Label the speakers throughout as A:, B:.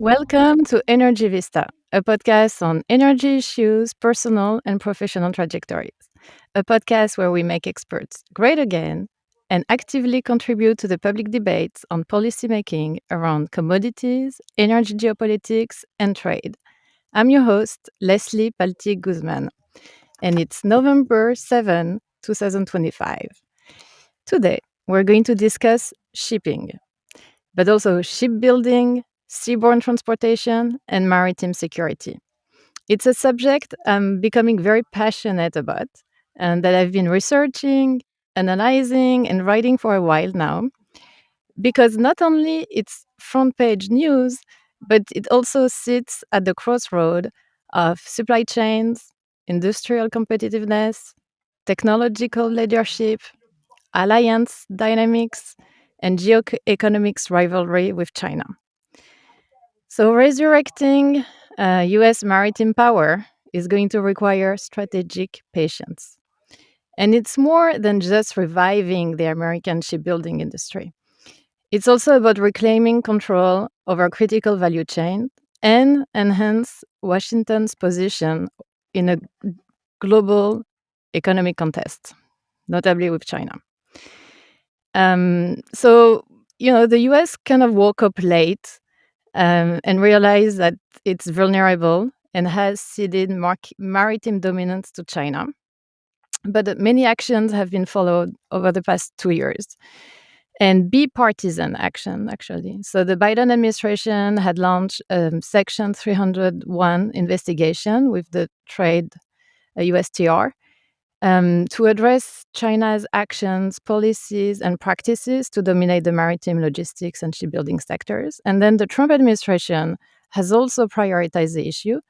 A: Welcome to Energy Vista, a podcast on energy issues, personal and professional trajectories. A podcast where we make experts great again and actively contribute to the public debates on policymaking around commodities, energy geopolitics, and trade. I'm your host, Leslie Palti-Guzman, and it's November 7, 2025. Today, we're going to discuss shipping, but also shipbuilding, seaborne transportation, and maritime security. It's a subject I'm becoming very passionate about and that I've been researching, analyzing, and writing for a while now, because not only it's front page news, but it also sits at the crossroad of supply chains, industrial competitiveness, technological leadership, alliance dynamics, and geoeconomics rivalry with China. So, resurrecting US maritime power is going to require strategic patience. And it's more than just reviving the American shipbuilding industry. It's also about reclaiming control over critical value chain and enhance Washington's position in a global economic contest, notably with China. The US kind of woke up late and realized that it's vulnerable and has ceded maritime dominance to China. But many actions have been followed over the past 2 years, and bipartisan action, actually. So the Biden administration had launched Section 301 investigation with the trade USTR to address China's actions, policies, and practices to dominate the maritime logistics and shipbuilding sectors. And then the Trump administration has also prioritized the issue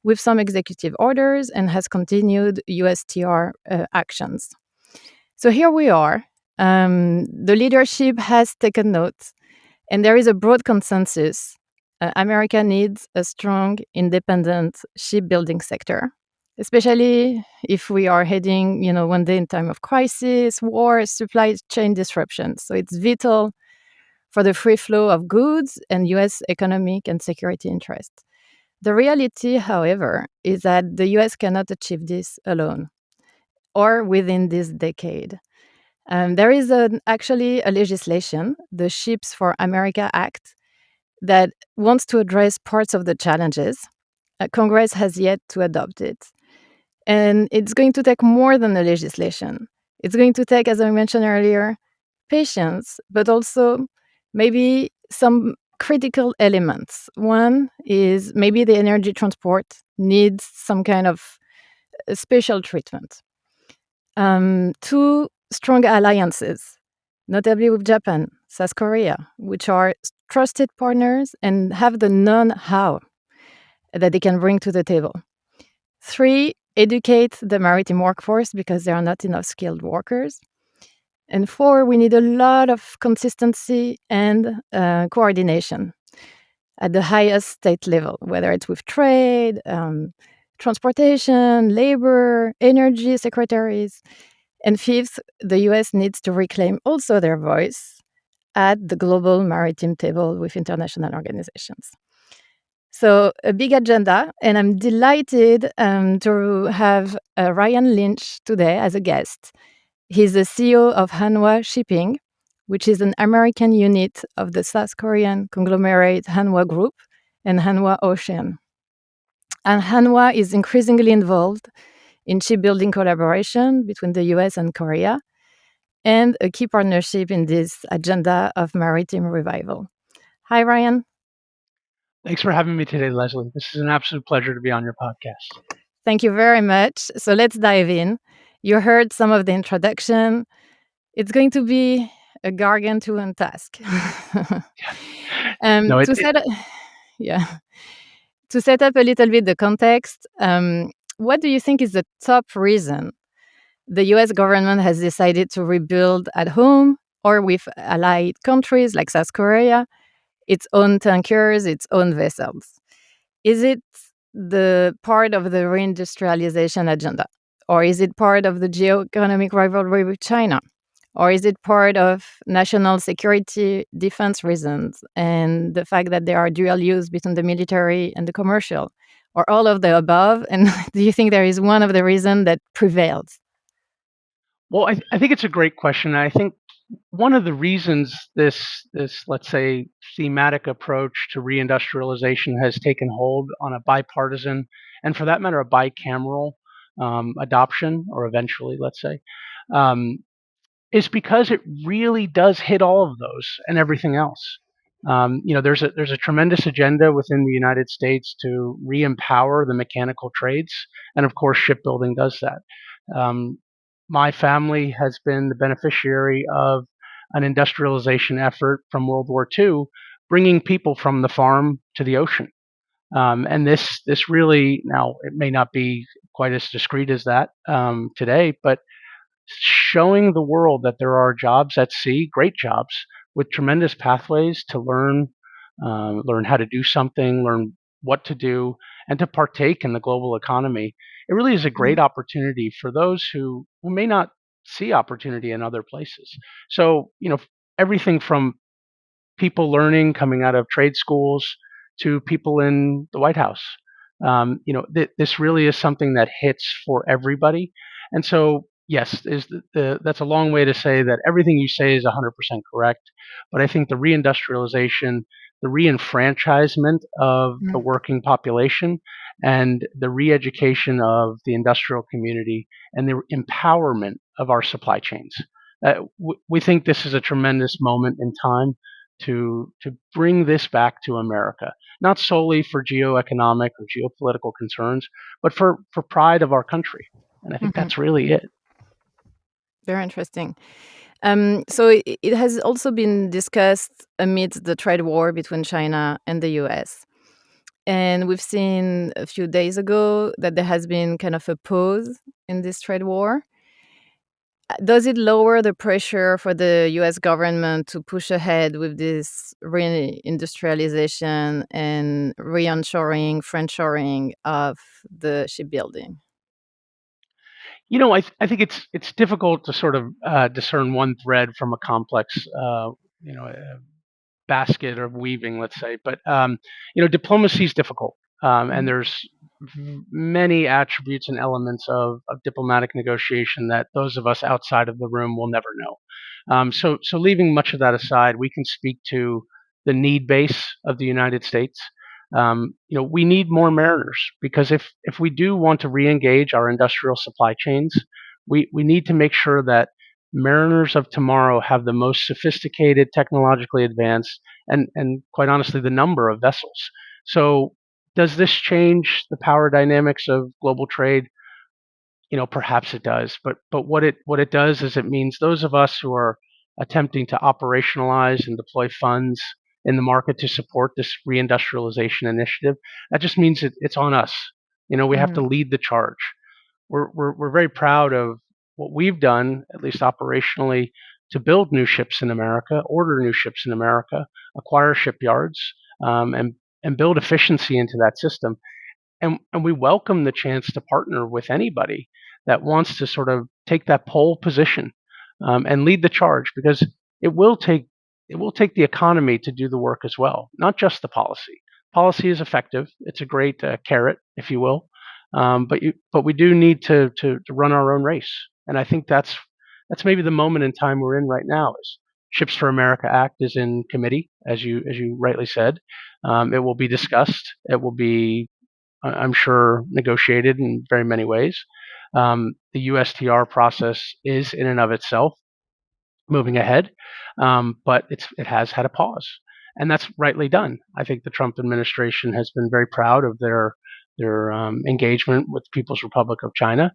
A: with some executive orders and has continued USTR actions. So here we are. The leadership has taken note, and there is a broad consensus. America needs a strong, independent shipbuilding sector, especially if we are heading, one day in time of crisis, war, supply chain disruptions. So it's vital for the free flow of goods and US economic and security interests. The reality, however, is that the US cannot achieve this alone or within this decade. There is actually a legislation, the Ships for America Act, that wants to address parts of the challenges. Congress has yet to adopt it. And it's going to take more than the legislation. It's going to take, as I mentioned earlier, patience, but also maybe some critical elements. One is maybe the energy transport needs some kind of special treatment. Two, strong alliances, notably with Japan, South Korea, which are trusted partners and have the know-how that they can bring to the table. Three, educate the maritime workforce because there are not enough skilled workers. And four, we need a lot of consistency and coordination at the highest state level, whether it's with trade, transportation, labor, energy secretaries. And fifth, the US needs to reclaim also their voice at the global maritime table with international organizations. So a big agenda, and I'm delighted to have Ryan Lynch today as a guest. He's the CEO of Hanwha Shipping, which is an American unit of the South Korean conglomerate Hanwha Group and Hanwha Ocean. And Hanwha is increasingly involved in shipbuilding collaboration between the US and Korea, and a key partnership in this agenda of maritime revival. Hi, Ryan.
B: Thanks for having me today, Leslie. This is an absolute pleasure to be on your podcast.
A: Thank you very much. So let's dive in. You heard some of the introduction. It's going to be a gargantuan task. To set up a little bit the context, what do you think is the top reason the US government has decided to rebuild at home or with allied countries like South Korea its own tankers, its own vessels? Is it the part of the re-industrialization agenda? Or is it part of the geoeconomic rivalry with China? Or is it part of national security defense reasons and the fact that there are dual use between the military and the commercial? Or all of the above? And do you think there is one of the reasons that prevails?
B: Well, I think it's a great question. I think one of the reasons this let's say thematic approach to reindustrialization has taken hold on a bipartisan and for that matter a bicameral adoption or eventually let's say um, is because it really does hit all of those and everything else. There's a tremendous agenda within the United States to re-empower the mechanical trades, and of course, shipbuilding does that. Um, my family has been the beneficiary of an industrialization effort from World War II, bringing people from the farm to the ocean. And this really now it may not be quite as discreet as that today, but showing the world that there are jobs at sea, great jobs with tremendous pathways to learn how to do something, learn what to do, and to partake in the global economy. It really is a great
A: Mhm,
B: opportunity for those who may not see opportunity in other places. So, everything from people learning coming out of trade schools to people in the White House. This really is something that hits for everybody. And so, yes, that's a long way to say that everything you say is 100% correct. But I think the reindustrialization, the reenfranchisement of the
A: mhm,
B: working population, and the re-education of the industrial community, and the empowerment of our supply chains. We think this is a tremendous moment in time to bring this back to America, not solely for geoeconomic or geopolitical concerns, but for pride of our country. And I think
A: mhm.
B: that's really it.
A: Very interesting. So it has also been discussed amidst the trade war between China and the US. And we've seen a few days ago that there has been kind of a pause in this trade war. Does it lower the pressure for the US government to push ahead with this reindustrialization and re-onshoring, friendshoring of the shipbuilding?
B: I think it's difficult to sort of discern one thread from a complex, you know, basket of weaving, let's say. But diplomacy is difficult, and
A: Mhm,
B: there's many attributes and elements of diplomatic negotiation that those of us outside of the room will never know. So leaving much of that aside, we can speak to the need base of the United States. We need more mariners because if we do want to re-engage our industrial supply chains, we need to make sure that mariners of tomorrow have the most sophisticated, technologically advanced, and quite honestly, the number of vessels. So, does this change the power dynamics of global trade? Perhaps it does, but what it does is it means those of us who are attempting to operationalize and deploy funds in the market to support this reindustrialization initiative, that just means it's on us. We have to
A: mhm,
B: lead the charge. We're very proud of what we've done, at least operationally, to build new ships in America, order new ships in America, acquire shipyards, and build efficiency into that system. And we welcome the chance to partner with anybody that wants to sort of take that pole position and lead the charge because it will take it will take the economy to do the work as well, not just the policy. Policy is effective; it's a great carrot, if you will, but we do need to run our own race, and I think that's maybe the moment in time we're in right now. Is Ships for America Act is in committee, as you rightly said. It will be discussed. It will be I'm sure, negotiated in very many ways. The USTR process is, in and of itself, moving ahead, but it has had a pause, and that's rightly done. I think the Trump administration has been very proud of their engagement with the People's Republic of China,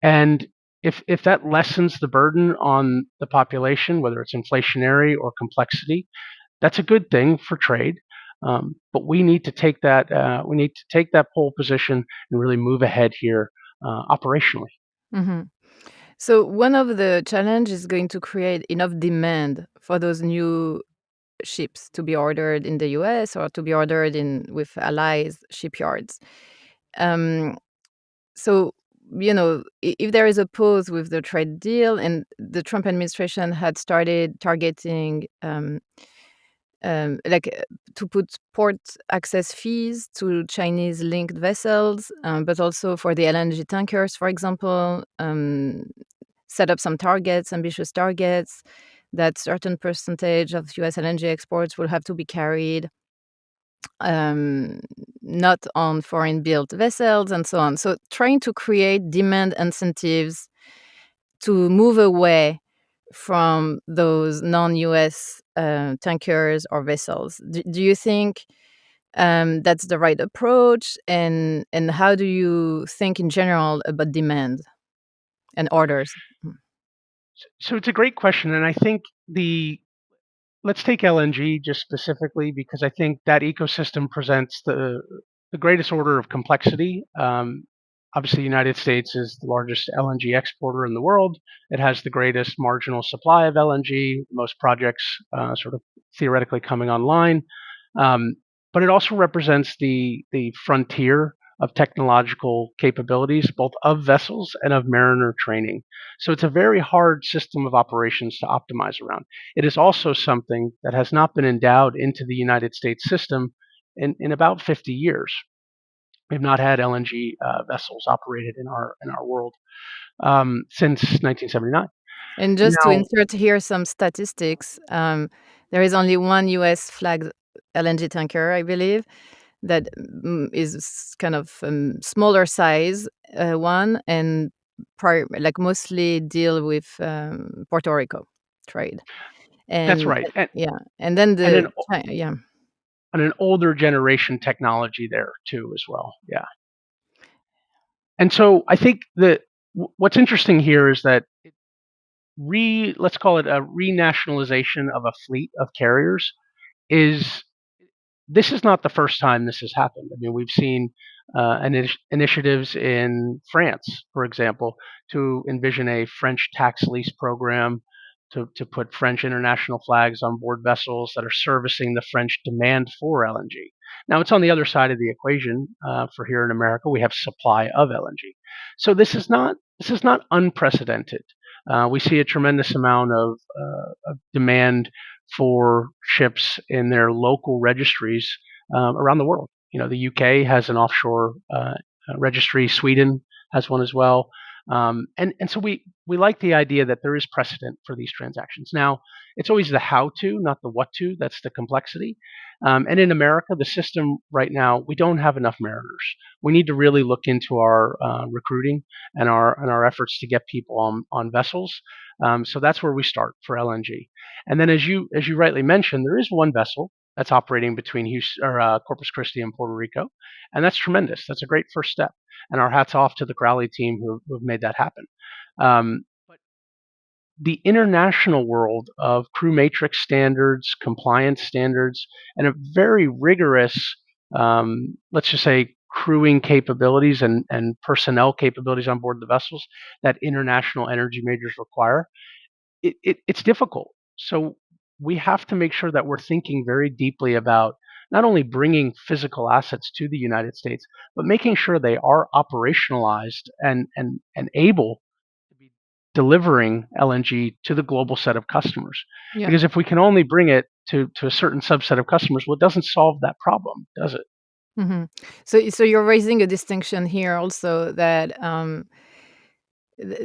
B: and if that lessens the burden on the population, whether it's inflationary or complexity, that's a good thing for trade. But we need to take that pole position and really move ahead here operationally.
A: mhm. So one of the challenge is going to create enough demand for those new ships to be ordered in the US or to be ordered in with allies shipyards. Um, so if there is a pause with the trade deal and the Trump administration had started targeting like to put port access fees to Chinese linked vessels, but also for the LNG tankers, for example, set up some targets, ambitious targets, that certain percentage of US LNG exports will have to be carried um, not on foreign built vessels and so on. So trying to create demand incentives to move away from those non-US tankers or vessels. Do you think that's the right approach? And how do you think in general about demand and orders? Mm.
B: So it's a great question, and I think the let's take LNG just specifically because I think that ecosystem presents the greatest order of complexity. Obviously, the United States is the largest LNG exporter in the world. It has the greatest marginal supply of LNG, most projects sort of theoretically coming online. Um, but it also represents the frontier of technological capabilities, both of vessels and of mariner training. So it's a very hard system of operations to optimize around. It is also something that has not been endowed into the United States system in about 50 years. We've not had LNG vessels operated in our world since 1979.
A: And just to
B: Now,
A: insert here some statistics, there is only one US flagged LNG tanker, I believe, that is kind of smaller size one, and like mostly deal with Puerto Rico trade.
B: that's
A: And
B: right,
A: yeah, and then
B: and
A: the yeah.
B: and an older generation technology there too as well. Yeah, and so I think that what's interesting here is that let's call it a renationalization of a fleet of carriers is this is not the first time this has happened. I mean, we've seen initiatives in France, for example, to envision a French tax lease program to put French international flags on board vessels that are servicing the French demand for LNG. Now, it's on the other side of the equation for here in America. We have supply of LNG, so this is not unprecedented. We see a tremendous amount of demand for ships in their local registries around the world. You know, the UK has an offshore registry. Sweden has one as well. And so we like the idea that there is precedent for these transactions. Now, it's always the how to, not the what to. That's the complexity. And in America, the system right now, we don't have enough mariners. We need to really look into our recruiting and our efforts to get people on vessels. So that's where we start for LNG. And then, as you rightly mentioned, there is one vessel that's operating between Houston, or Corpus Christi and Puerto Rico, and that's tremendous. That's a great first step, and our hats off to the Crowley team who have made that happen. But the international world of crew matrix standards, compliance standards, and a very rigorous, let's just say, crewing capabilities and personnel capabilities on board the vessels that international energy majors require it's difficult. So we have to make sure that we're thinking very deeply about not only bringing physical assets to the United States, but making sure they are operationalized and able to be delivering LNG to the global set of customers.
A: Yeah.
B: Because if we can only bring it to a certain subset of customers, well, it doesn't solve that problem, does it?
A: Hmm. So you're raising a distinction here also that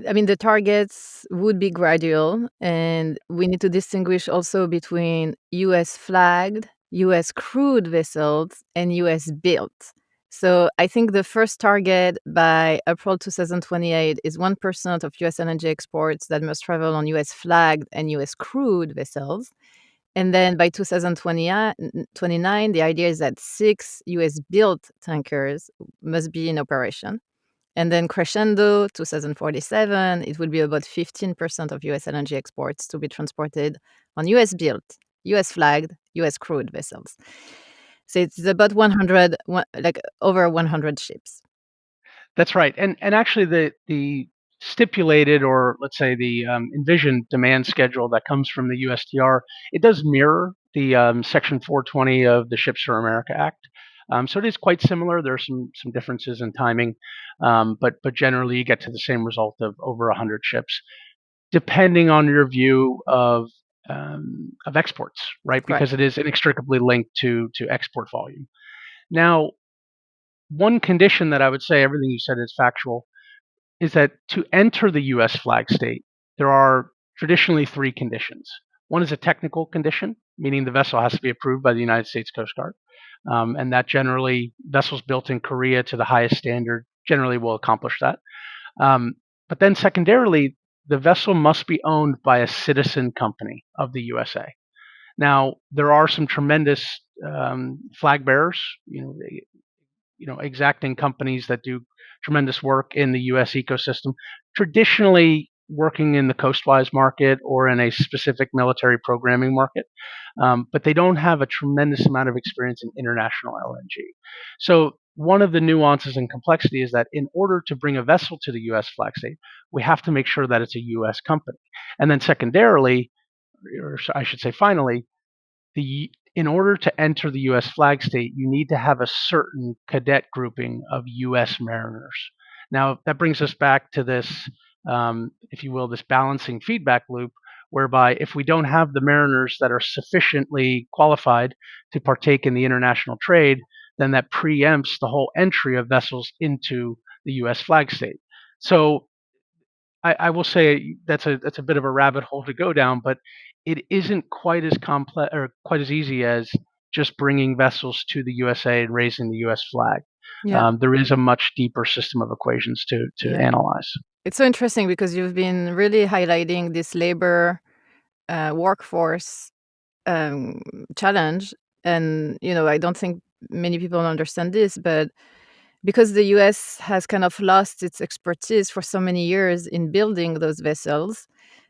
A: I mean, the targets would be gradual, and we need to distinguish also between US flagged, US crewed vessels, and US built. So I think the first target by April 2028 is 1% of US LNG exports that must travel on US flagged and US crewed vessels. And then by 2029, the idea is that 6 US built tankers must be in operation. And then crescendo, 2047, it will be about 15% of US LNG exports to be transported on US built, US flagged, US crewed vessels. So it's about 100, like over 100 ships.
B: That's right, and actually the stipulated, or let's say the envisioned demand schedule that comes from the USTR, it does mirror the Section 420 of the Ships for America Act. So it is quite similar. There are some differences in timing, but generally you get to the same result of over 100 ships, depending on your view of exports, right?
A: Right.
B: Because it is inextricably linked to export volume. Now, one condition that I would say everything you said is factual is that to enter the U.S. flag state, there are traditionally three conditions. One is a technical condition, meaning the vessel has to be approved by the United States Coast Guard. And that generally, vessels built in Korea to the highest standard generally will accomplish that. Um, but then, secondarily, the vessel must be owned by a citizen company of the USA. Now, there are some tremendous flag bearers, exacting companies that do tremendous work in the U.S. ecosystem, traditionally working in the coastwise market or in a specific military programming market, but they don't have a tremendous amount of experience in international LNG. So one of the nuances and complexity is that in order to bring a vessel to the U.S. flag state, we have to make sure that it's a U.S. company. And then secondarily, or I should say finally, in order to enter the U.S. flag state, you need to have a certain cadet grouping of U.S. mariners. Now, that brings us back to this, if you will, this balancing feedback loop, whereby if we don't have the mariners that are sufficiently qualified to partake in the international trade, then that preempts the whole entry of vessels into the U.S. flag state. So I will say that's a bit of a rabbit hole to go down, but it isn't quite as complex or quite as easy as just bringing vessels to the USA and raising the U.S. flag.
A: Yeah.
B: There is a much deeper system of equations to
A: Yeah.
B: analyze.
A: It's so interesting because you've been really highlighting this labor workforce um, challenge. And, I don't think many people understand this, but because the US has kind of lost its expertise for so many years in building those vessels,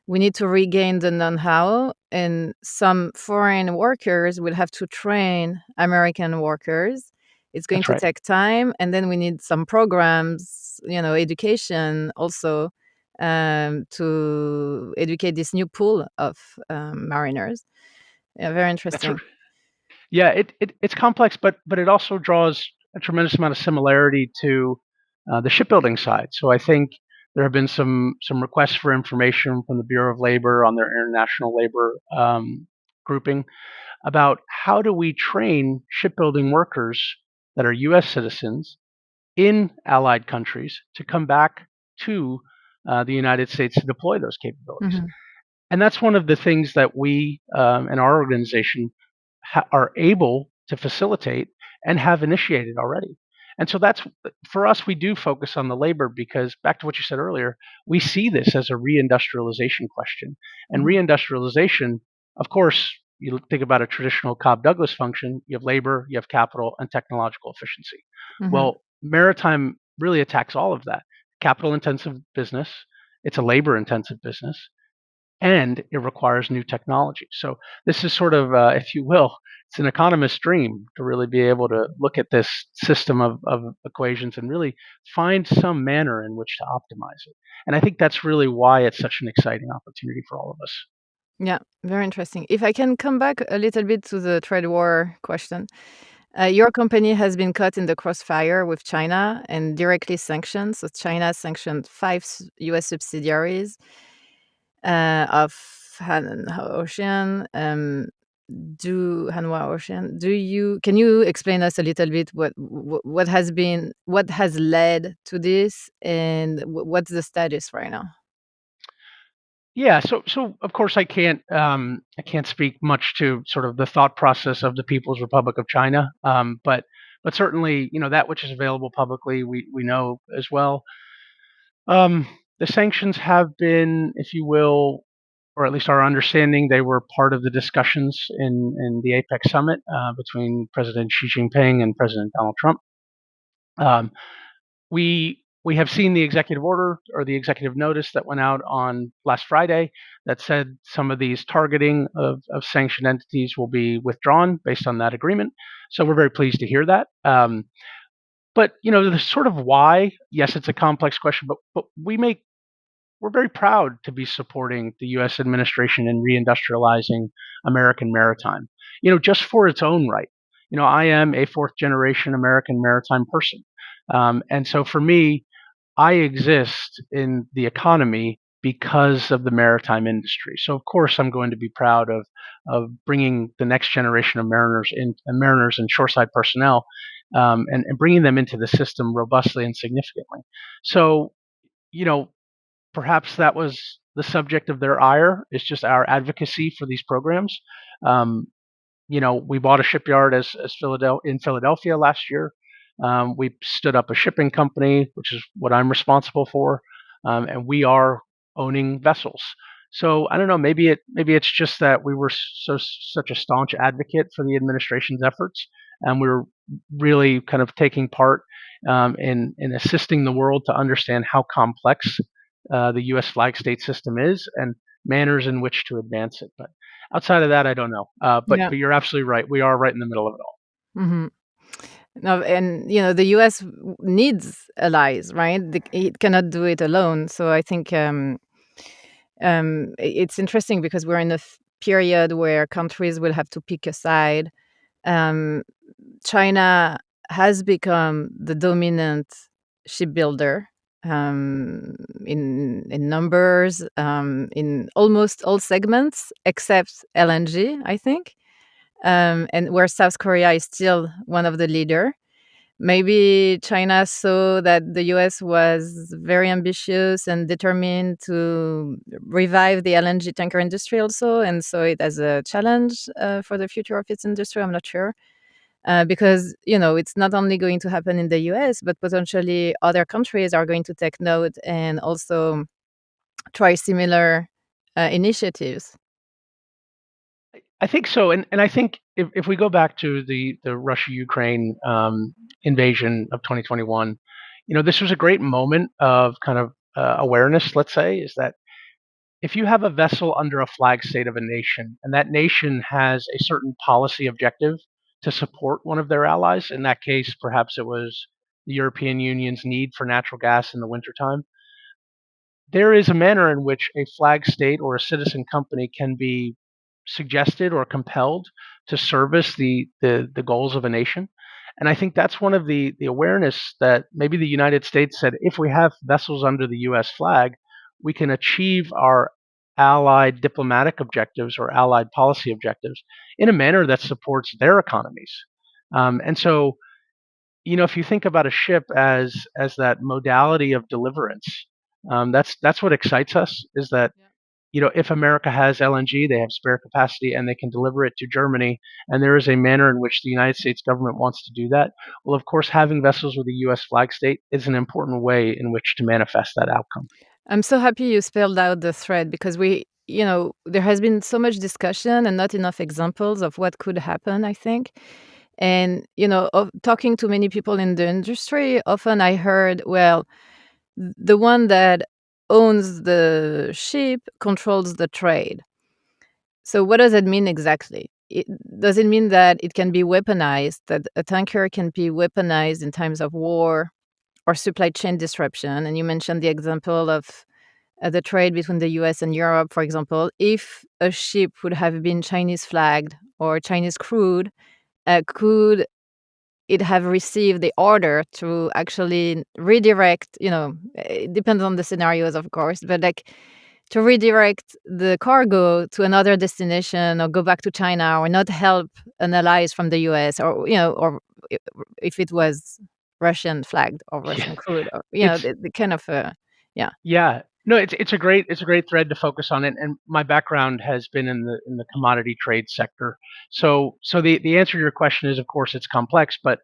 A: we need to regain the know how. And some foreign workers will have to train American workers. It's going
B: That's
A: to
B: right.
A: take time. And then we need some programs, education also to educate this new pool of mariners. Yeah, very
B: That's r-
A: interesting.
B: yeah. It's complex, but it also draws a tremendous amount of similarity to the shipbuilding side. So I think there have been some requests for information from the Bureau of Labor on their international labor grouping about how do we train shipbuilding workers that are U.S. citizens in allied countries to come back to the United States to deploy those capabilities.
A: Mhm,
B: And that's one of the things that we in our organization are able to facilitate and have initiated already. And so that's for us, we do focus on the labor because back to what you said earlier, we see this as a reindustrialization question. And
A: mhm,
B: reindustrialization, of course, you think about a traditional Cobb Douglas function, you have labor, you have capital, and technological efficiency.
A: mhm.
B: Well, maritime really attacks all of that. Capital intensive business, it's a labor intensive business, and it requires new technology. So this is sort of, if you will, it's an economist's dream to really be able to look at this system of equations and really find some manner in which to optimize it. And I think that's really why it's such an exciting opportunity for all of us.
A: Yeah, very interesting. If I can come back a little bit to the trade war question. Your company has been caught in the crossfire with China and directly sanctioned. So China sanctioned 5 US subsidiaries of Hanwha Ocean. Hanwha Ocean. Can you explain us a little bit what has led to this and what's the status right now?
B: Yeah, so of course I can't speak much to sort of the thought process of the People's Republic of China, but certainly that which is available publicly we know as well. Um, the sanctions have been, if you will, or at least our understanding, they were part of the discussions in the APEC summit between President Xi Jinping and President Donald Trump. Um, we have seen the executive order or the executive notice that went out on last Friday that said some of these targeting of sanctioned entities will be withdrawn based on that agreement. So we're very pleased to hear that. But the sort of why, yes, it's a complex question, but we're very proud to be supporting the U.S. administration in reindustrializing American maritime. Just for its own right. I am a fourth generation American maritime person. And so for me, I exist in the economy because of the maritime industry. So of course, I'm going to be proud of bringing the next generation of mariners and shoreside personnel, and bringing them into the system robustly and significantly. So, you know, perhaps that was the subject of their ire. It's just our advocacy for these programs. Um, we bought a shipyard as in Philadelphia last year. We stood up a shipping company, which is what I'm responsible for, and we are owning vessels. So I don't know. Maybe it's just that we were such a staunch advocate for the administration's efforts, and we were really kind of taking part in assisting the world to understand how complex the U.S. flag state system is and manners in which to advance it. But outside of that, I don't know. But
A: Yeah.
B: but you're absolutely right. We are right in the middle of it all.
A: Mhm. No, and the U.S. needs allies, right? It cannot do it alone. So I think it's interesting because we're in a period where countries will have to pick a side. Um, China has become the dominant shipbuilder, in numbers, in almost all segments except LNG, I think, and where South Korea is still one of the leader. Maybe China saw that the US was very ambitious and determined to revive the LNG tanker industry also, and saw it as a challenge for the future of its industry. I'm not sure. Because it's not only going to happen in the US, but potentially other countries are going to take note and also try similar initiatives.
B: I think so, and I think if we go back to the Russia Ukraine invasion of 2021, this was a great moment of kind of awareness. Let's say is that if you have a vessel under a flag state of a nation, and that nation has a certain policy objective to support one of their allies, in that case, perhaps it was the European Union's need for natural gas in the wintertime, there is a manner in which a flag state or a citizen company can be suggested or compelled to service the goals of a nation. And I think that's one of the awareness that maybe the United States said, if we have vessels under the US flag, we can achieve our allied diplomatic objectives or allied policy objectives in a manner that supports their economies. And so, if you think about a ship as that modality of deliverance, that's what excites us. Is that if America has LNG, they have spare capacity and they can deliver it to Germany, and there is a manner in which the United States government wants to do that. Well, of course, having vessels with a U.S. flag state is an important way in which to manifest that outcome.
A: I'm so happy you spelled out the thread because there has been so much discussion and not enough examples of what could happen, I think. And, talking to many people in the industry, often I heard, well, the one that owns the ship controls the trade. So what does that mean exactly? Does it mean that it can be weaponized, that a tanker can be weaponized in times of war or supply chain disruption? And you mentioned the example of the trade between the US and Europe, for example. If a ship would have been Chinese flagged or Chinese crewed, could it have received the order to actually redirect, it depends on the scenarios, of course, but like to redirect the cargo to another destination or go back to China or not help an allies from the US, or, or i- if it was Russian flagged or
B: Yeah,
A: Russian crewed, or,
B: it's
A: the kind of, yeah.
B: yeah. No, it's a great thread to focus on it. And my background has been in the commodity trade sector. So the answer to your question is, of course, it's complex, but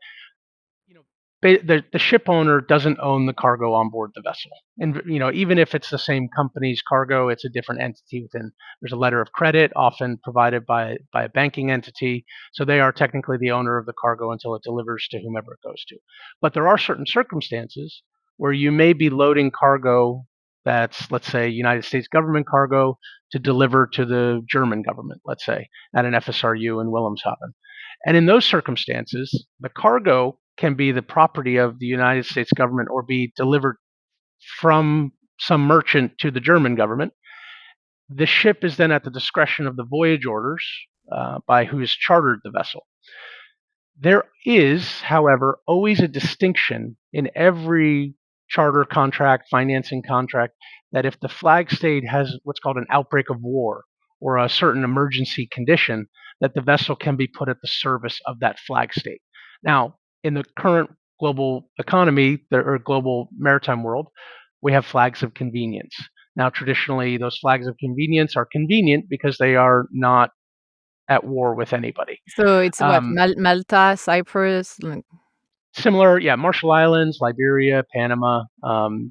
B: you know, the ship owner doesn't own the cargo on board the vessel. And even if it's the same company's cargo, it's a different entity within. There's a letter of credit, often provided by a banking entity, so they are technically the owner of the cargo until it delivers to whomever it goes to. But there are certain circumstances where you may be loading cargo that's, let's say, United States government cargo to deliver to the German government, let's say, at an FSRU in Wilhelmshaven. And in those circumstances, the cargo can be the property of the United States government or be delivered from some merchant to the German government. The ship is then at the discretion of the voyage orders by who has chartered the vessel. There is, however, always a distinction in every charter contract, financing contract, that if the flag state has what's called an outbreak of war or a certain emergency condition, that the vessel can be put at the service of that flag state. Now, in the current global economy or global maritime world, we have flags of convenience. Now, traditionally, those flags of convenience are convenient because they are not at war with anybody.
A: So it's what,
B: Um,
A: Malta, Cyprus?
B: Similar, yeah, Marshall Islands, Liberia, Panama,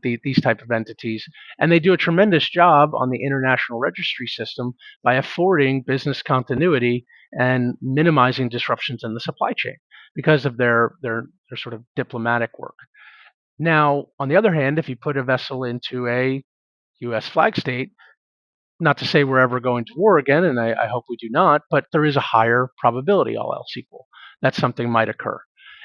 B: these type of entities, and they do a tremendous job on the international registry system by affording business continuity and minimizing disruptions in the supply chain because of their sort of diplomatic work. Now, on the other hand, if you put a vessel into a U.S. flag state, not to say we're ever going to war again, and I hope we do not, but there is a higher probability, all else equal, that something might occur.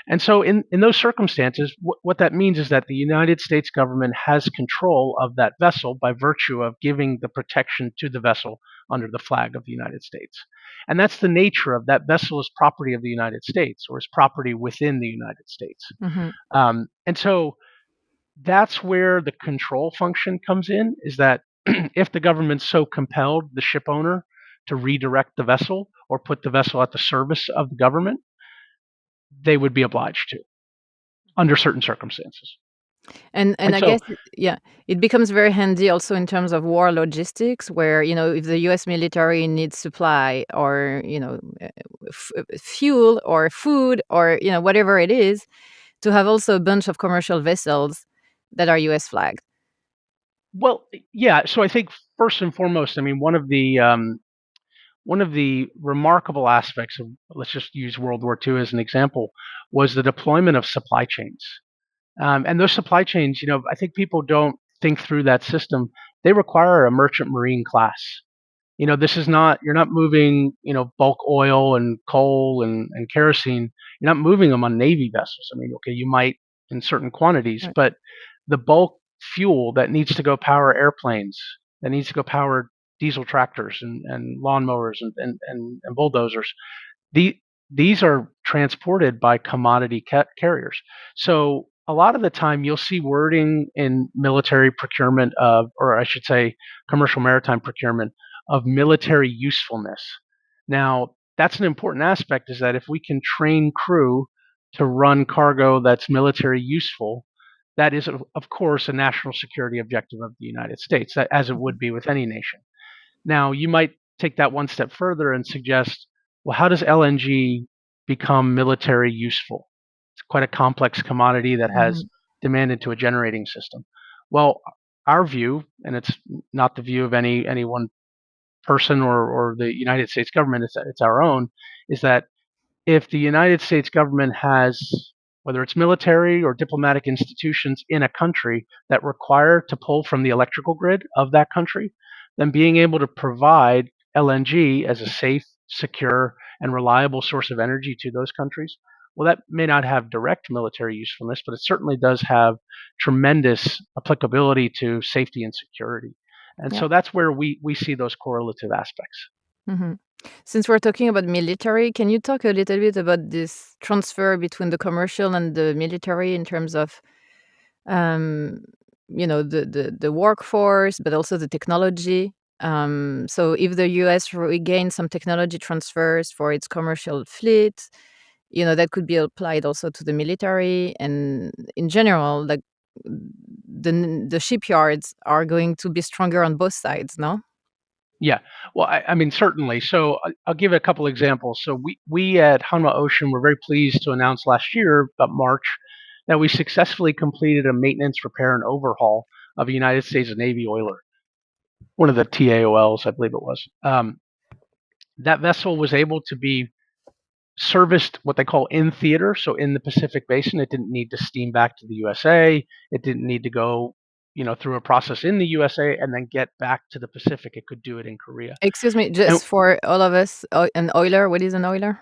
B: And so, in those circumstances, what that means is that the United States government has control of that vessel by virtue of giving the protection to the vessel under the flag of the United States. And that's the nature of that vessel is property of the United States or is property within the United States.
A: Mhm.
B: And so, that's where the control function comes in, is that if the government so compelled the ship owner to redirect the vessel or put the vessel at the service of the government, they would be obliged to under certain circumstances.
A: And
B: And
A: I
B: so,
A: guess yeah, it becomes very handy also in terms of war logistics, where if the U.S. military needs supply or fuel or food or whatever it is, to have also a bunch of commercial vessels that are U.S. flagged.
B: well, yeah. So I think first and foremost, I mean, one of the remarkable aspects of, let's just use World War II as an example, was the deployment of supply chains. And those supply chains, I think people don't think through that system. They require a merchant marine class. This is not, you're not moving, bulk oil and coal and kerosene. You're not moving them on Navy vessels. I mean, okay, you might in certain quantities,
A: Right.
B: but the bulk fuel that needs to go power airplanes, that needs to go power diesel tractors and lawnmowers and bulldozers, the these are transported by commodity carriers. So a lot of the time you'll see wording in military procurement of, or I should say, commercial maritime procurement of military usefulness. Now, that's an important aspect, is that if we can train crew to run cargo that's military useful, that is, of course, a national security objective of the United States, as it
A: Mhm.
B: would be with any nation. Now, you might take that one step further and suggest, well, how does LNG become military useful? It's quite a complex commodity that has
A: Mhm.
B: demand into a generating system. Well, our view, and it's not the view of any one person or the United States government, it's our own, is that if the United States government has, whether it's military or diplomatic institutions in a country that require to pull from the electrical grid of that country, then being able to provide LNG as a safe, secure, and reliable source of energy to those countries, well, that may not have direct military usefulness, but it certainly does have tremendous applicability to safety and security. And
A: Yeah.
B: so that's where we see those correlative aspects.
A: Mhm. Since we're talking about military, can you talk a little bit about this transfer between the commercial and the military in terms of, um, the workforce, but also the technology? So if the US regains some technology transfers for its commercial fleet, that could be applied also to the military. And in general, like, the shipyards are going to be stronger on both sides, no?
B: Yeah, well, I mean, certainly. So I'll give a couple examples. So we at Hanwha Ocean were very pleased to announce last year, about March, that we successfully completed a maintenance, repair, and overhaul of a United States Navy oiler, one of the TAOLs, I believe it was. That vessel was able to be serviced what they call in theater, so in the Pacific Basin. It didn't need to steam back to the USA. It didn't need to go, through a process in the USA and then get back to the Pacific. It could do it in Korea.
A: Excuse me,
B: And
A: just for all of us, an oiler, what is an oiler?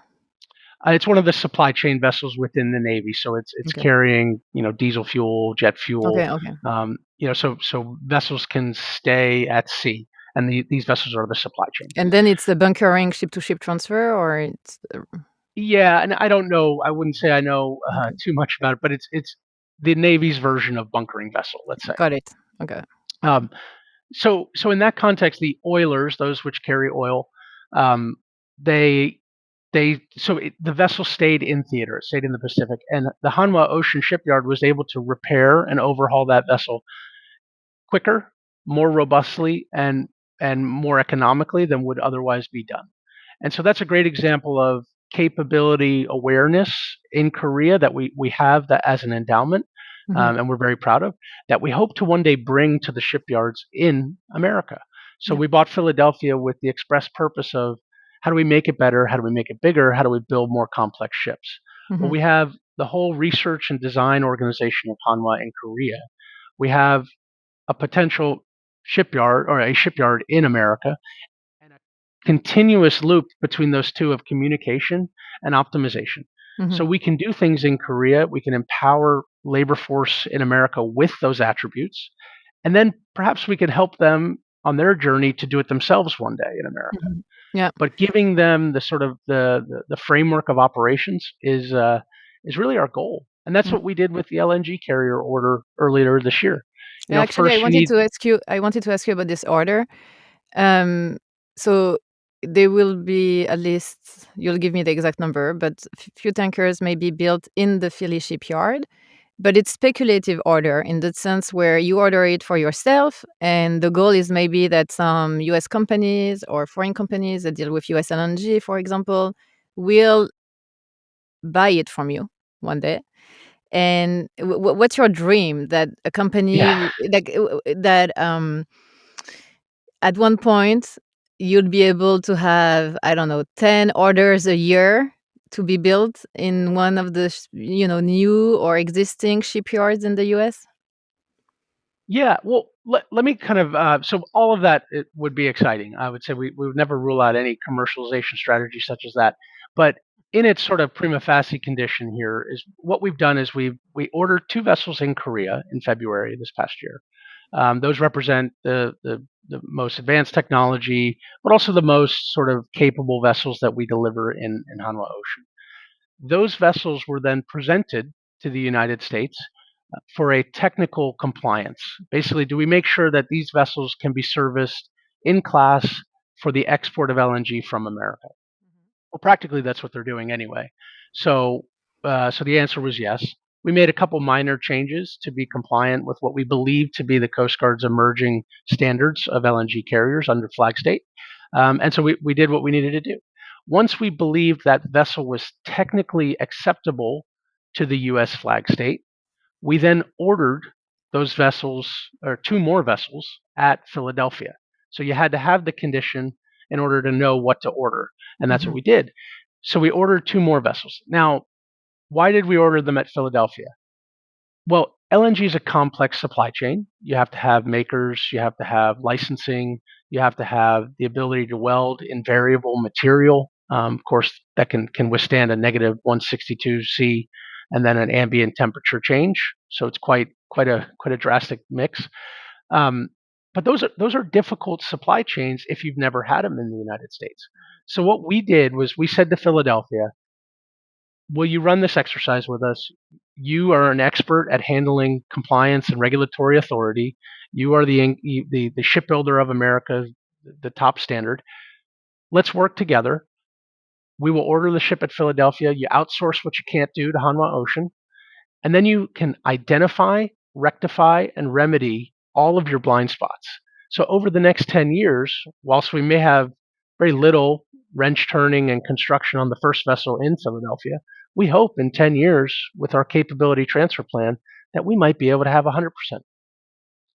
B: it's one of the supply chain vessels within the Navy, so it's
A: Okay.
B: carrying diesel fuel, jet fuel.
A: Okay, okay.
B: So vessels can stay at sea, and these vessels are the supply chain.
A: And then it's the bunkering ship-to-ship transfer, or it's
B: Yeah, and I don't know. I wouldn't say I know
A: Okay,
B: too much about it, but it's the Navy's version of bunkering vessel, let's say.
A: got it. Okay.
B: Um, so in that context, the oilers, those which carry oil, um, they the vessel stayed in theater, it stayed in the Pacific, and the Hanwha Ocean Shipyard was able to repair and overhaul that vessel quicker, more robustly, and more economically than would otherwise be done. And so that's a great example of capability awareness in Korea that we have that as an endowment,
A: Hmm.
B: and we're very proud of, that we hope to one day bring to the shipyards in America. So
A: Yeah.
B: we bought Philadelphia with the express purpose of how do we make it better? How do we make it bigger? How do we build more complex ships? Well,
A: Hmm.
B: we have the whole research and design organization of Hanwha in Korea. We have a potential shipyard or a shipyard in America and a continuous loop between those two of communication and optimization.
A: Hmm.
B: So we can do things in Korea, we can empower labor force in America with those attributes, and then perhaps we could help them on their journey to do it themselves one day in America.
A: Hmm. Yeah.
B: But giving them the sort of the framework of operations is really our goal, and that's
A: Mm.
B: what we did with the LNG carrier order earlier this year.
A: Yeah, actually,
B: First you need.
A: I wanted to ask you about this order. Um, so there will be at least, you'll give me the exact number, but few tankers may be built in the Philly shipyard. But it's speculative order in the sense where you order it for yourself, and the goal is maybe that some US companies or foreign companies that deal with US LNG, for example, will buy it from you one day. And what's your dream that a company
B: Yeah.
A: like that at one point you'd be able to have, I don't know, 10 orders a year to be built in one of the new or existing shipyards in the US?
B: Yeah, well, let me kind of so all of that it would be exciting. I would say we would never rule out any commercialization strategy such as that. But in its sort of prima facie condition here is what we've done is we ordered two vessels in Korea in February this past year. Those represent the most advanced technology, but also the most sort of capable vessels that we deliver in Hanwha Ocean. Those vessels were then presented to the United States for a technical compliance. Basically, do we make sure that these vessels can be serviced in class for the export of LNG from America? Well, practically that's what they're doing anyway. So, so the answer was yes. We made a couple minor changes to be compliant with what we believe to be the Coast Guard's emerging standards of LNG carriers under flag state. And so we did what we needed to do. Once we believed that vessel was technically acceptable to the US flag state, we then ordered those vessels, or two more vessels, at Philadelphia. So you had to have the condition in order to know what to order, and that's what
A: Mhm,
B: we did. So we ordered two more vessels. Now, why did we order them at Philadelphia? Well, LNG is a complex supply chain. You have to have makers, you have to have licensing, you have to have the ability to weld in variable material. Of course, that can withstand a negative 162 C and then an ambient temperature change. So it's quite a drastic mix. Um, but those are difficult supply chains if you've never had them in the United States. So what we did was we said to Philadelphia, will you run this exercise with us? You are an expert at handling compliance and regulatory authority. You are the shipbuilder of America, the top standard. Let's work together. We will order the ship at Philadelphia. You outsource what you can't do to Hanwha Ocean, and then you can identify, rectify, and remedy all of your blind spots. So over the next 10 years, whilst we may have very little wrench turning and construction on the first vessel in Philadelphia, we hope in 10 years with our capability transfer plan that we might be able to have 100%.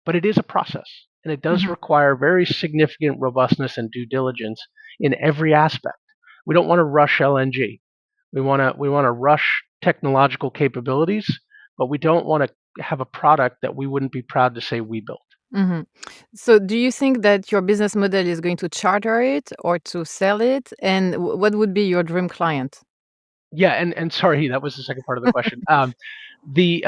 B: But it is a process, and it does
A: mhm,
B: require very significant robustness and due diligence in every aspect. We don't want to rush LNG. We want to rush technological capabilities, but we don't want to have a product that we wouldn't be proud to say we built.
A: mhm. So do you think that your business model is going to charter it or to sell it? And what would be your dream client?
B: Yeah, and sorry, that was the second part of the question. The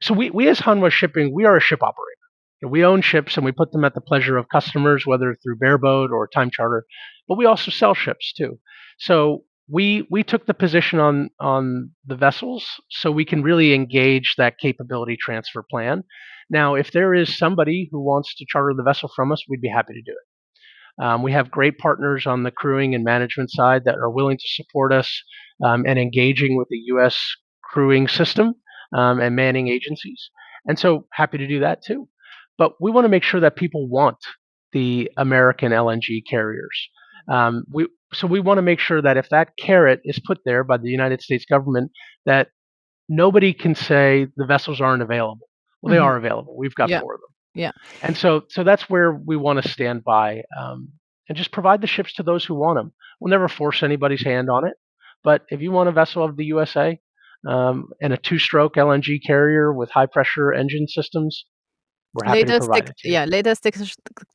B: so we as Hanwha Shipping, we are a ship operator. We own ships and we put them at the pleasure of customers, whether through bareboat or time charter. But we also sell ships too. So we took the position on the vessels so we can really engage that capability transfer plan. Now, if there is somebody who wants to charter the vessel from us, we'd be happy to do it. We have great partners on the crewing and management side that are willing to support us and engaging with the U.S. crewing system and manning agencies. And so happy to do that too. But we want to make sure that people want the American LNG carriers. So we want to make sure that if that carrot is put there by the United States government, that nobody can say the vessels aren't available. Well, they
A: Hmm.
B: are available. We've got
A: Yeah.
B: four of them.
A: Yeah.
B: And so that's where we want to stand by and just provide the ships to those who want them. We'll never force anybody's hand on it. But if you want a vessel of the USA and a two-stroke LNG carrier with high-pressure engine systems, we're happy to
A: Latest tech,
B: provide it to you.
A: yeah, latest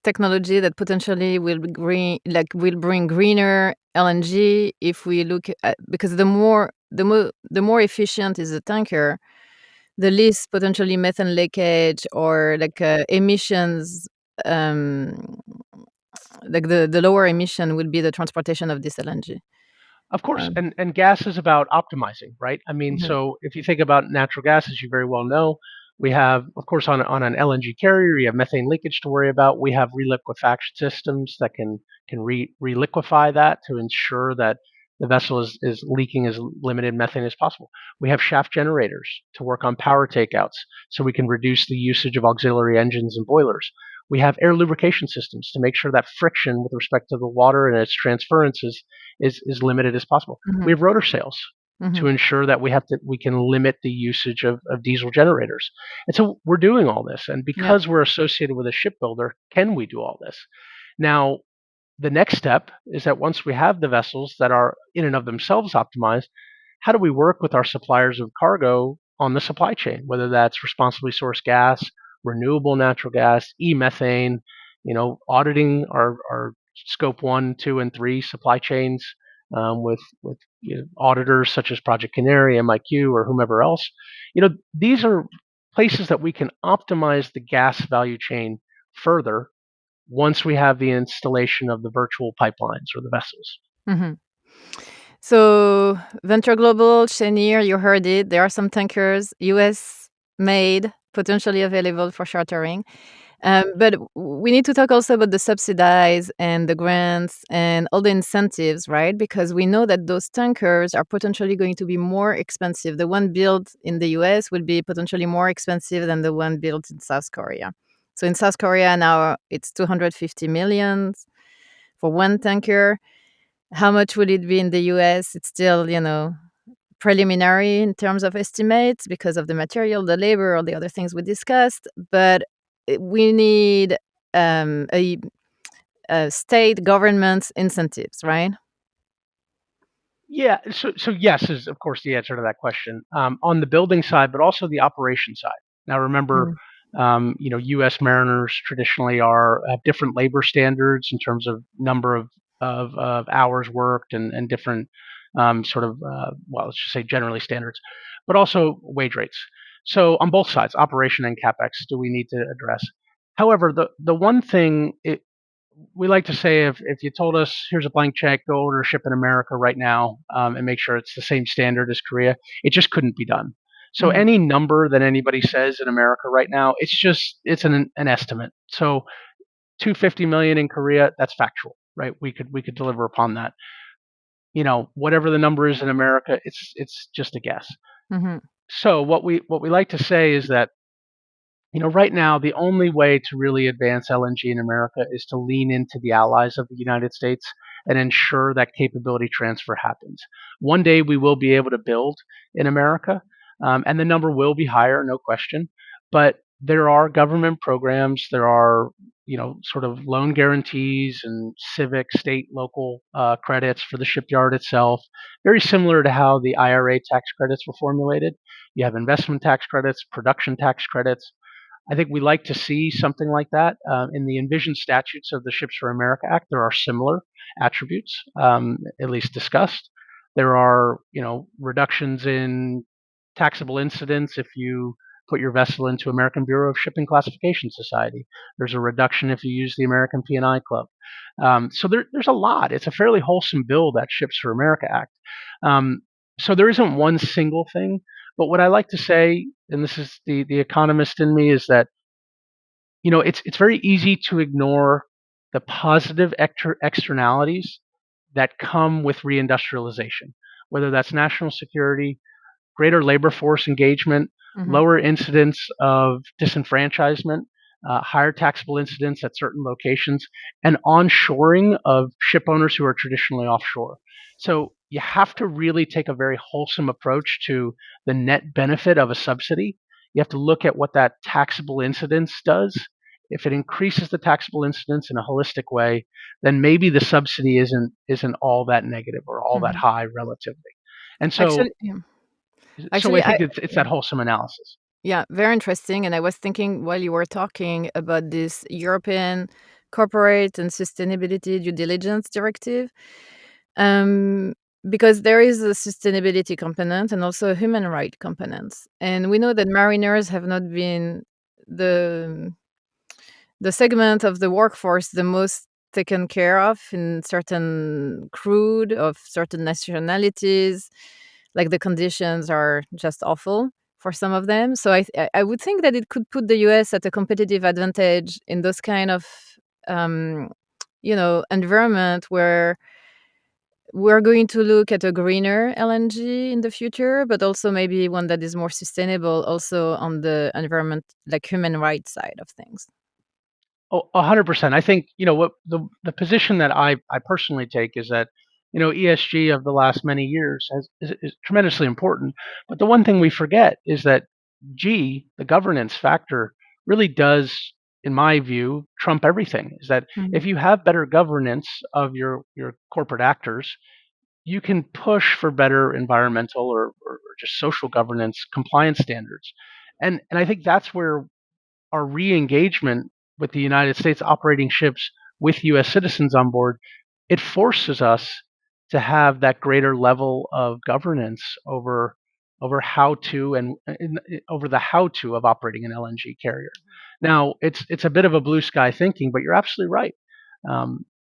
A: technology that potentially will be will bring greener LNG if we look at, because the more efficient is the tanker, the least potentially methane leakage or emissions, um, the lower emission will be the transportation of this LNG.
B: Of course,
A: Um,
B: and gas is about optimizing, right? I mean,
A: mhm,
B: so if you think about natural gas, as you very well know, we have, of course, on an LNG carrier, you have methane leakage to worry about. We have reliquefaction systems that can reliquefy that to ensure that the vessel is leaking as limited methane as possible. We have shaft generators to work on power takeouts, so we can reduce the usage of auxiliary engines and boilers. We have air lubrication systems to make sure that friction with respect to the water and its transference is limited as possible. We
A: mhm,
B: have rotor sails
A: mhm.
B: to ensure that we can limit the usage of diesel generators. And so we're doing all this. And
A: Yeah.
B: because we're associated with a shipbuilder, can we do all this? Now, the next step is that once we have the vessels that are in and of themselves optimized, how do we work with our suppliers of cargo on the supply chain, whether that's responsibly sourced gas, renewable natural gas, e-methane, auditing our scope 1, 2, and 3 supply chains with auditors such as Project Canary, MIQ, or whomever else. These are places that we can optimize the gas value chain further once we have the installation of the virtual pipelines or the vessels.
A: Mhm. So Venture Global, Cheniere, you heard it. There are some tankers, US made, potentially available for chartering. But we need to talk also about the subsidies and the grants and all the incentives, right? Because we know that those tankers are potentially going to be more expensive. The one built in the US will be potentially more expensive than the one built in South Korea. So in South Korea now it's 250 million for one tanker. How much would it be in the US? It's still, preliminary in terms of estimates because of the material, the labor, or the other things we discussed. But we need um, a, a state government incentives, right?
B: Yeah, so yes is of course the answer to that question on the building side, but also the operation side. Now remember,
A: Mhm.
B: U.S. mariners traditionally are have different labor standards in terms of number of hours worked and different well, let's just say generally standards, but also wage rates. So on both sides, operation and capex, do we need to address? However, the one thing we like to say, if you told us here's a blank check, go order a ship in America right now and make sure it's the same standard as Korea, it just couldn't be done. So
A: Mhm.
B: any number that anybody says in America right now, it's an estimate. So 250 million in Korea, that's factual, right? We could deliver upon that. Whatever the number is in America, it's just a guess.
A: Mhm.
B: So what we like to say is that right now, the only way to really advance LNG in America is to lean into the allies of the United States and ensure that capability transfer happens. One day we will be able to build in America, and the number will be higher, no question. But there are government programs, there are sort of loan guarantees and civic, state, local credits for the shipyard itself, very similar to how the IRA tax credits were formulated. You have investment tax credits, production tax credits. I think we like to see something like that. In the envisioned statutes of the Ships for America Act, there are similar attributes, at least discussed. There are, reductions in taxable incidents if you put your vessel into American Bureau of Shipping Classification Society. There's a reduction if you use the American P&I Club. So there's a lot. It's a fairly wholesome bill, that Ships for America Act. Um, so there isn't one single thing. But what I like to say, and this is the economist in me, is that it's very easy to ignore the positive externalities that come with reindustrialization, whether that's national security, greater labor force engagement,
A: Hmm.
B: lower incidence of disenfranchisement, higher taxable incidence at certain locations, and onshoring of ship owners who are traditionally offshore. So you have to really take a very wholesome approach to the net benefit of a subsidy. You have to look at what that taxable incidence does. If it increases the taxable incidence in a holistic way, then maybe the subsidy isn't all that negative or all that
A: Hmm.
B: high relatively. And
A: Actually,
B: so
A: yeah.
B: so I
A: Actually,
B: think it's
A: yeah.
B: that wholesome analysis.
A: Yeah, very interesting. And I was thinking while you were talking about this European corporate and sustainability due diligence directive, um, because there is a sustainability component and also a human right component. And we know that mariners have not been the the segment of the workforce the most taken care of in certain crude of certain nationalities. Like the conditions are just awful for some of them. So I would think that it could put the US at a competitive advantage in those kind of um, environment where we're going to look at a greener LNG in the future, but also maybe one that is more sustainable also on the environment, like human rights side of things.
B: Oh, 100%. I think, what the position that I personally take is that, ESG of the last many years is tremendously important. But the one thing we forget is that G, the governance factor, really does, in my view, trump everything. Is that
A: Mhm.
B: if you have better governance of your corporate actors, you can push for better environmental or just social governance compliance standards. And I think that's where our re-engagement with the United States operating ships with U.S. citizens on board, it forces us to have that greater level of governance over how to and over the how to of operating an LNG carrier. Now, it's a bit of a blue sky thinking, but you're absolutely right.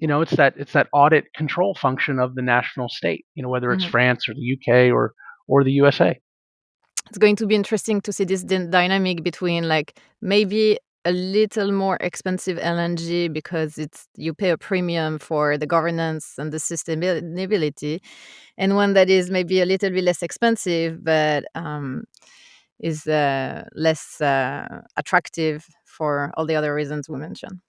B: It's that audit control function of the national state. Whether it's
A: Mhm.
B: France or the UK or the USA.
A: It's going to be interesting to see this dynamic between like maybe a little more expensive LNG because it's you pay a premium for the governance and the sustainability, and one that is maybe a little bit less expensive but is less attractive for all the other reasons we mentioned.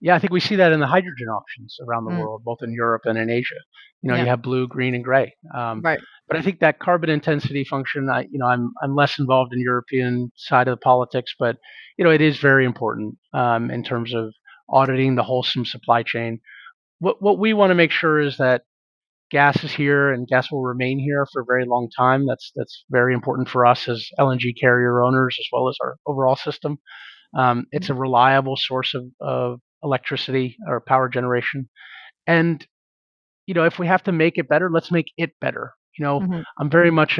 B: Yeah, I think we see that in the hydrogen auctions around the
A: Mm,
B: world, both in Europe and in Asia.
A: yeah,
B: You have blue, green, and gray.
A: right.
B: But I think that carbon intensity function, I'm less involved in European side of the politics, but it is very important in terms of auditing the wholesome supply chain. What we want to make sure is that gas is here and gas will remain here for a very long time. That's very important for us as LNG carrier owners as well as our overall system. It's
A: Mm,
B: a reliable source of electricity or power generation. And, if we have to make it better, let's make it better.
A: mhm,
B: I'm very much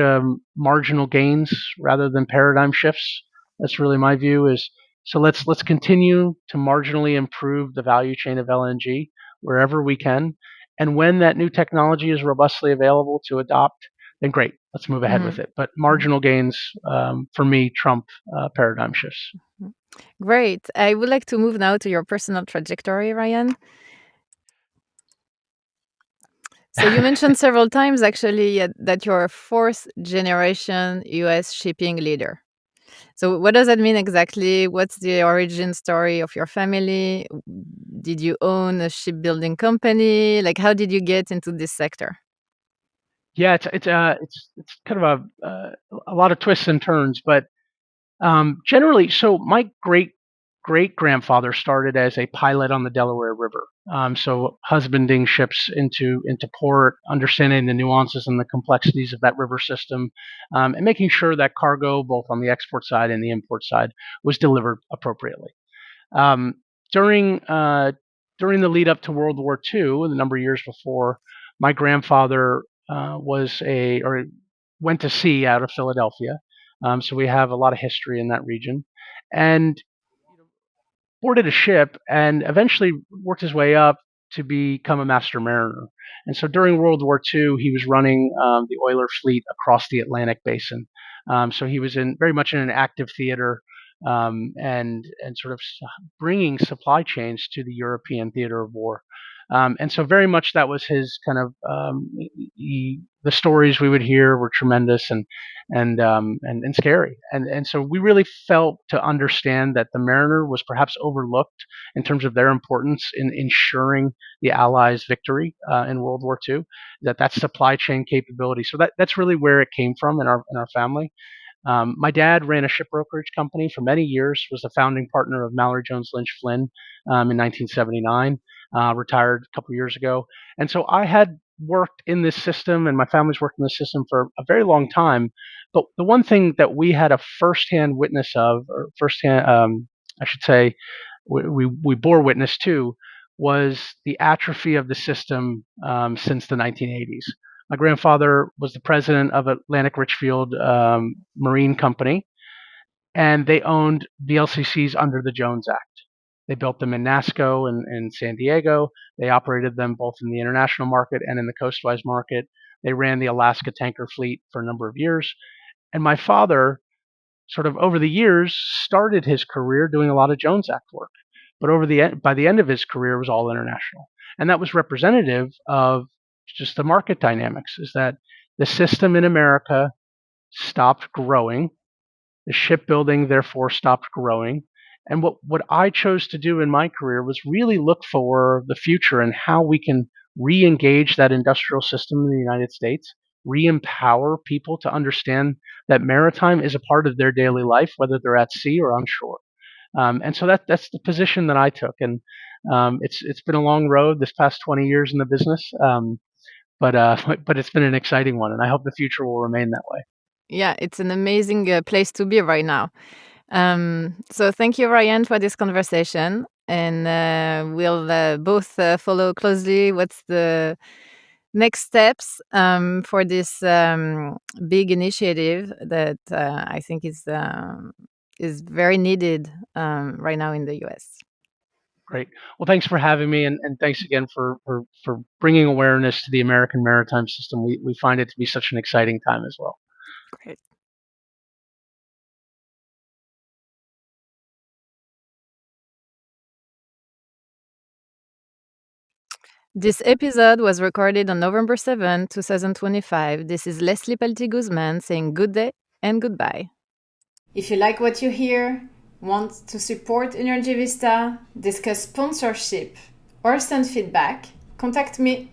B: marginal gains rather than paradigm shifts. That's really my view is so let's continue to marginally improve the value chain of LNG wherever we can. And when that new technology is robustly available to adopt, then great, let's move ahead with
A: mhm,
B: it. But
A: mhm,
B: marginal gains for me trump paradigm shifts.
A: mhm. Great. I would like to move now to your personal trajectory, Ryan. So you mentioned several times actually that you're a fourth generation US shipping leader. So what does that mean exactly? What's the origin story of your family? Did you own a shipbuilding company? Like how did you get into this sector?
B: Yeah, it's kind of a lot of twists and turns, but generally, so my great grandfather started as a pilot on the Delaware River. So husbanding ships into port, understanding the nuances and the complexities of that river system, and making sure that cargo, both on the export side and the import side, was delivered appropriately. Um, during during the lead up to World War II, a number of years before, my grandfather was a or went to sea out of Philadelphia. So we have a lot of history in that region. And boarded a ship and eventually worked his way up to become a master mariner. And so during World War II, he was running the oiler fleet across the Atlantic basin. So he was in very much in an active theater, and sort of bringing supply chains to the European theater of war. And so very much that was his kind of the stories we would hear were tremendous and scary. And so we really felt to understand that the mariner was perhaps overlooked in terms of their importance in ensuring the Allies' victory in World War II. That supply chain capability. So that's really where it came from in our family. My dad ran a ship brokerage company for many years, was the founding partner of Mallory Jones Lynch Flynn in 1979, retired a couple years ago. And so I had worked in this system, and my family's worked in this system for a very long time. But the one thing that we had a firsthand witness of, or firsthand, I should say, we bore witness to, was the atrophy of the system since the 1980s. My grandfather was the president of Atlantic Richfield Marine Company, and they owned VLCCs under the Jones Act. They built them in NASCO and in San Diego. They operated them both in the international market and in the coastwise market. They ran the Alaska tanker fleet for a number of years. And my father, sort of over the years, started his career doing a lot of Jones Act work. But by the end of his career, it was all international. And that was representative of just the market dynamics, is that the system in America stopped growing. The shipbuilding, therefore, stopped growing. And what I chose to do in my career was really look for the future and how we can re engage that industrial system in the United States, re empower people to understand that maritime is a part of their daily life, whether they're at sea or on shore. And so that's the position that I took. And it's been a long road this past 20 years in the business, but it's been an exciting one, and I hope the future will remain that way.
A: Yeah, it's an amazing place to be right now. So thank you, Ryan, for this conversation. And we'll both follow closely what's the next steps for this big initiative that I think is very needed right now in the US.
B: Great. Well, thanks for having me, and thanks again for bringing awareness to the American maritime system. We find it to be such an exciting time as well.
A: Great. This episode was recorded on November 7, 2025. This is Leslie Palti-Guzman saying good day and goodbye. If you like what you hear, want to support Energy Vista, discuss sponsorship, or send feedback, contact me